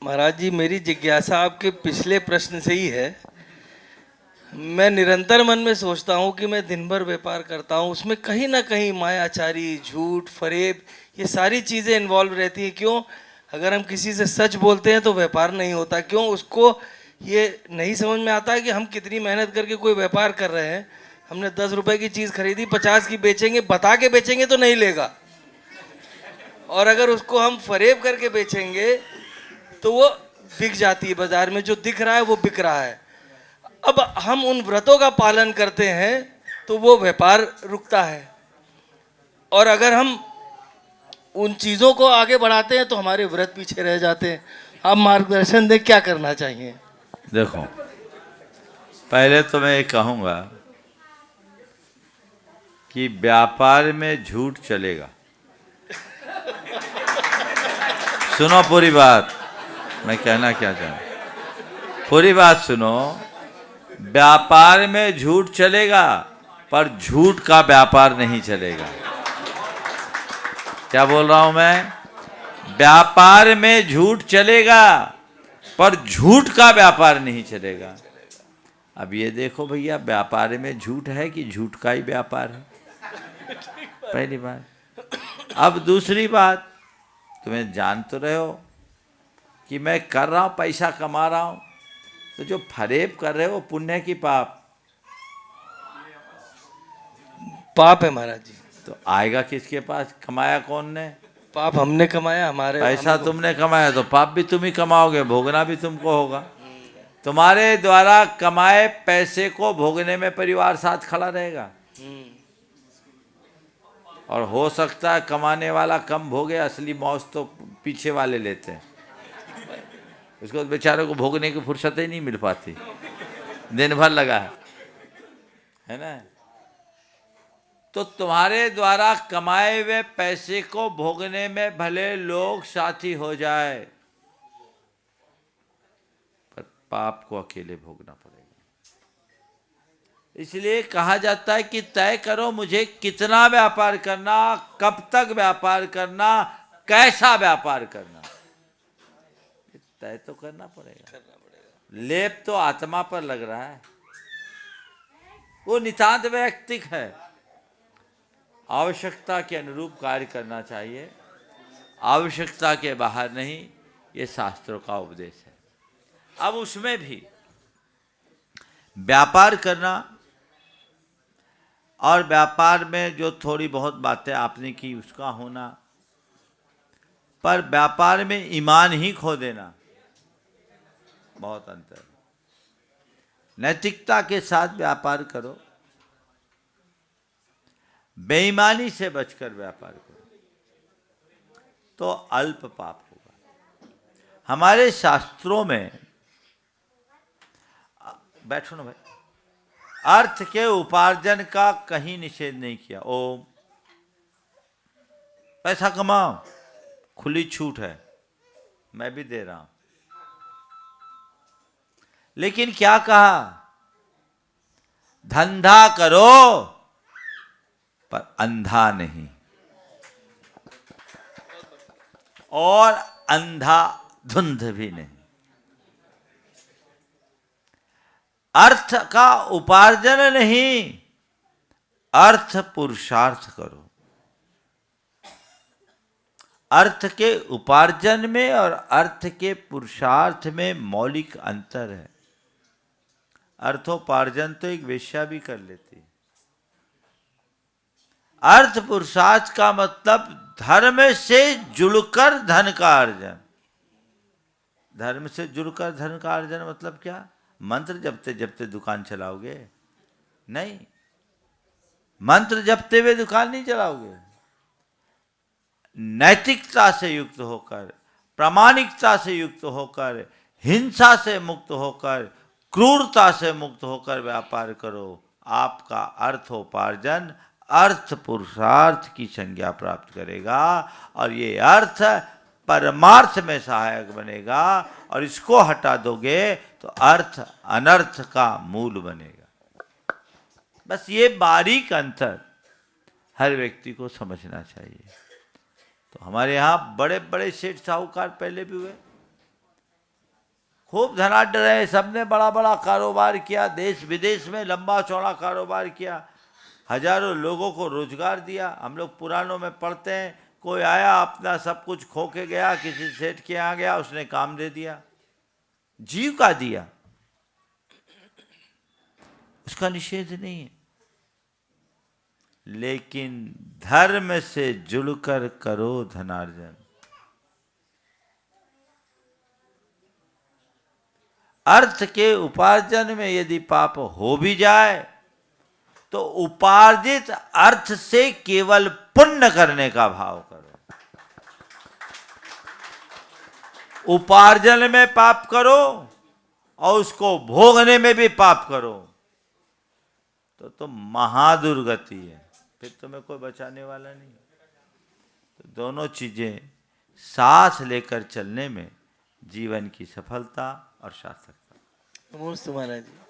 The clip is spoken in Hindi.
महाराज जी, मेरी जिज्ञासा आपके पिछले प्रश्न से ही है। मैं निरंतर मन में सोचता हूँ कि मैं दिन भर व्यापार करता हूँ, उसमें कहीं ना कहीं मायाचारी, झूठ, फरेब, ये सारी चीज़ें इन्वॉल्व रहती हैं। क्यों? अगर हम किसी से सच बोलते हैं तो व्यापार नहीं होता। क्यों? उसको ये नहीं समझ में आता है कि हम कितनी मेहनत करके कोई व्यापार कर रहे हैं। हमने 10 रुपए की चीज़ खरीदी, 50 की बेचेंगे, बता के बेचेंगे तो नहीं लेगा, और अगर उसको हम फरेब करके बेचेंगे तो वो बिक जाती है बाजार में। जो दिख रहा है वो बिक रहा है। अब हम उन व्रतों का पालन करते हैं तो वो व्यापार रुकता है, और अगर हम उन चीज़ों को आगे बढ़ाते हैं तो हमारे व्रत पीछे रह जाते हैं। आप मार्गदर्शन दें, क्या करना चाहिए? देखो, पहले तो मैं ये कहूँगा कि व्यापार में झूठ चलेगा। सुनो पूरी बात, मैं कहना क्या चाहूँ, पूरी बात सुनो। व्यापार में झूठ चलेगा, पर झूठ का व्यापार नहीं चलेगा। क्या बोल रहा हूं मैं? व्यापार में झूठ चलेगा, पर झूठ का व्यापार नहीं चलेगा। अब ये देखो भैया, व्यापार में झूठ है कि झूठ का ही व्यापार है? पहली बात। अब दूसरी बात, तुम्हें जान तो रहे हो कि मैं कर रहा हूं, पैसा कमा रहा हूं, तो जो फरेब कर रहे हो पुण्य की पाप? पाप है महाराज जी। तो आएगा किसके पास? कमाया कौन ने? पाप हमने कमाया, हमारे पैसा तुमने कमाया तो पाप भी तुम ही कमाओगे, भोगना भी तुमको होगा। तुम्हारे द्वारा कमाए पैसे को भोगने में परिवार साथ खड़ा रहेगा, और हो सकता है कमाने वाला कम भोगे, असली मौज तो पीछे वाले लेते हैं। उसको बेचारे को भोगने की फुर्सत ही नहीं मिल पाती, दिन भर लगा है ना। तो तुम्हारे द्वारा कमाए हुए पैसे को भोगने में भले लोग साथी हो जाए, पर पाप को अकेले भोगना पड़ेगा। इसलिए कहा जाता है कि तय करो मुझे कितना व्यापार करना, कब तक व्यापार करना, कैसा व्यापार करना, तय तो करना पड़ेगा। लेप तो आत्मा पर लग रहा है, वो नितांत वैयक्तिक है। आवश्यकता के अनुरूप कार्य करना चाहिए, आवश्यकता के बाहर नहीं। ये शास्त्रों का उपदेश है। अब उसमें भी व्यापार करना, और व्यापार में जो थोड़ी बहुत बातें आपने की उसका होना, पर व्यापार में ईमान ही खो देना, बहुत अंतर है। नैतिकता के साथ व्यापार करो, बेईमानी से बचकर व्यापार करो, तो अल्प पाप होगा। हमारे शास्त्रों में, बैठो ना भाई, अर्थ के उपार्जन का कहीं निषेध नहीं किया। ओम, पैसा कमाओ, खुली छूट है, मैं भी दे रहा हूं। लेकिन क्या कहा? धंधा करो पर अंधा नहीं, और अंधा धुंध भी नहीं। अर्थ का उपार्जन नहीं, अर्थ पुरुषार्थ करो। अर्थ के उपार्जन में और अर्थ के पुरुषार्थ में मौलिक अंतर है। अर्थोपार्जन तो एक वेश्या भी कर लेती है। अर्थ पुरुषार्थ का मतलब धर्म से जुड़कर धन का अर्जन। धर्म से जुड़कर धन का अर्जन मतलब क्या? मंत्र जपते जपते दुकान चलाओगे? नहीं, मंत्र जपते हुए दुकान नहीं चलाओगे। नैतिकता से युक्त होकर, प्रामाणिकता से युक्त होकर, हिंसा से मुक्त होकर, क्रूरता से मुक्त होकर व्यापार करो। आपका अर्थोपार्जन अर्थ पुरुषार्थ की संज्ञा प्राप्त करेगा, और ये अर्थ परमार्थ में सहायक बनेगा, और इसको हटा दोगे तो अर्थ अनर्थ का मूल बनेगा। बस ये बारीक अंतर हर व्यक्ति को समझना चाहिए। तो हमारे यहाँ बड़े बड़े सेठ साहूकार पहले भी हुए, खूब धनाढ्य रहे, सबने बड़ा बड़ा कारोबार किया, देश विदेश में लंबा चौड़ा कारोबार किया, हजारों लोगों को रोजगार दिया। हम लोग पुराणों में पढ़ते हैं, कोई आया अपना सब कुछ खो के गया, किसी सेठ के यहाँ गया, उसने काम दे दिया, जीव का दिया, उसका निषेध नहीं है। लेकिन धर्म से जुड़कर करो धनार्जन। अर्थ के उपार्जन में यदि पाप हो भी जाए तो उपार्जित अर्थ से केवल पुण्य करने का भाव करो। उपार्जन में पाप करो और उसको भोगने में भी पाप करो तो महादुर्गति है, फिर तुम्हें कोई बचाने वाला नहीं। तो दोनों चीजें साथ लेकर चलने में जीवन की सफलता और सार्थकता। नमस्ते महाराज जी।